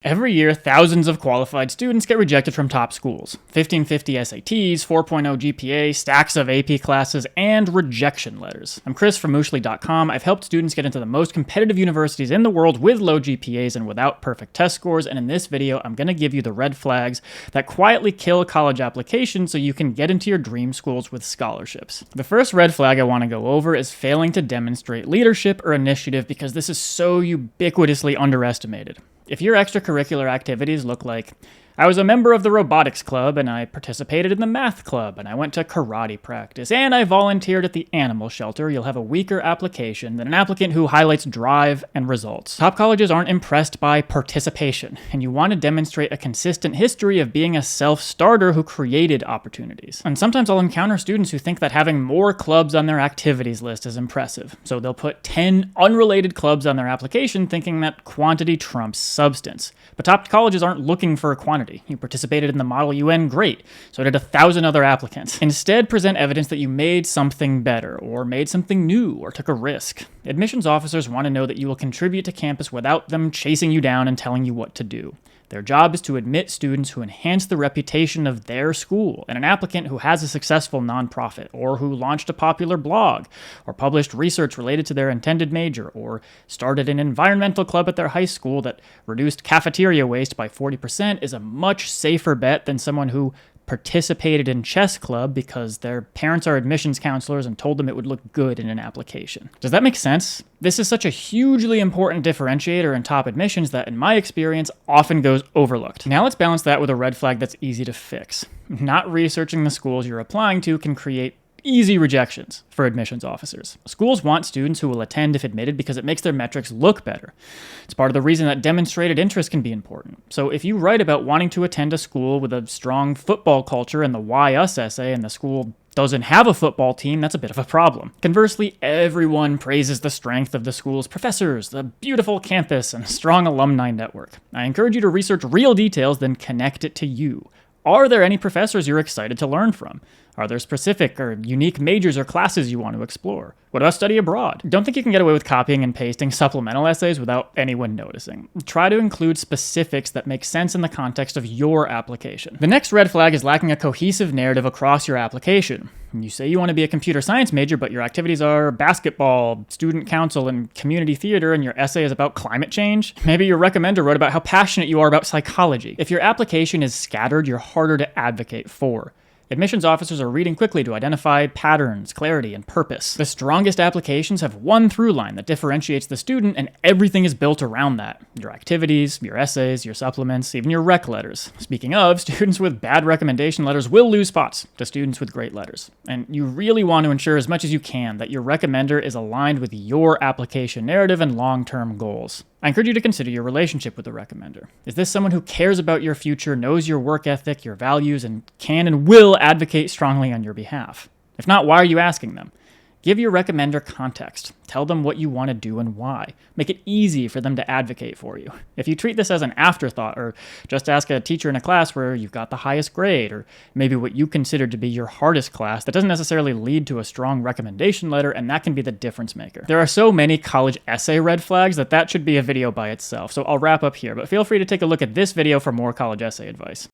Every year, thousands of qualified students get rejected from top schools. 1550 SATs, 4.0 GPA, stacks of AP classes, and rejection letters. I'm Chris from Mooshly.com. I've helped students get into the most competitive universities in the world with low GPAs and without perfect test scores, and in this video, I'm going to give you the red flags that quietly kill college applications so you can get into your dream schools with scholarships. The first red flag I want to go over is failing to demonstrate leadership or initiative, because this is so ubiquitously underestimated. If your extracurricular activities look like, I was a member of the robotics club, and I participated in the math club, and I went to karate practice, and I volunteered at the animal shelter, you'll have a weaker application than an applicant who highlights drive and results. Top colleges aren't impressed by participation, and you want to demonstrate a consistent history of being a self-starter who created opportunities. And sometimes I'll encounter students who think that having more clubs on their activities list is impressive, so they'll put 10 unrelated clubs on their application thinking that quantity trumps substance. But top colleges aren't looking for quantity. You participated in the Model UN, great. So did 1,000 other applicants. Instead, present evidence that you made something better, or made something new, or took a risk. Admissions officers want to know that you will contribute to campus without them chasing you down and telling you what to do. Their job is to admit students who enhance the reputation of their school, and an applicant who has a successful nonprofit, or who launched a popular blog, or published research related to their intended major, or started an environmental club at their high school that reduced cafeteria waste by 40% is a much safer bet than someone who participated in chess club because their parents are admissions counselors and told them it would look good in an application. Does that make sense? This is such a hugely important differentiator in top admissions that, in my experience, often goes overlooked. Now let's balance that with a red flag that's easy to fix. Not researching the schools you're applying to can create easy rejections for admissions officers. Schools want students who will attend if admitted because it makes their metrics look better. It's part of the reason that demonstrated interest can be important. So if you write about wanting to attend a school with a strong football culture in the Why Us essay and the school doesn't have a football team, that's a bit of a problem. Conversely, everyone praises the strength of the school's professors, the beautiful campus, and strong alumni network. I encourage you to research real details, then connect it to you. Are there any professors you're excited to learn from? Are there specific or unique majors or classes you want to explore? What about study abroad? Don't think you can get away with copying and pasting supplemental essays without anyone noticing. Try to include specifics that make sense in the context of your application. The next red flag is lacking a cohesive narrative across your application. You say you want to be a computer science major, but your activities are basketball, student council, and community theater, and your essay is about climate change. Maybe your recommender wrote about how passionate you are about psychology. If your application is scattered, you're harder to advocate for. Admissions officers are reading quickly to identify patterns, clarity, and purpose. The strongest applications have one through line that differentiates the student, and everything is built around that. Your activities, your essays, your supplements, even your rec letters. Speaking of, students with bad recommendation letters will lose spots to students with great letters. And you really want to ensure as much as you can that your recommender is aligned with your application narrative and long-term goals. I encourage you to consider your relationship with the recommender. Is this someone who cares about your future, knows your work ethic, your values, and can and will advocate strongly on your behalf? If not, why are you asking them? Give your recommender context. Tell them what you want to do and why. Make it easy for them to advocate for you. If you treat this as an afterthought, or just ask a teacher in a class where you've got the highest grade, or maybe what you consider to be your hardest class, that doesn't necessarily lead to a strong recommendation letter, and that can be the difference maker. There are so many college essay red flags that should be a video by itself, so I'll wrap up here, but feel free to take a look at this video for more college essay advice.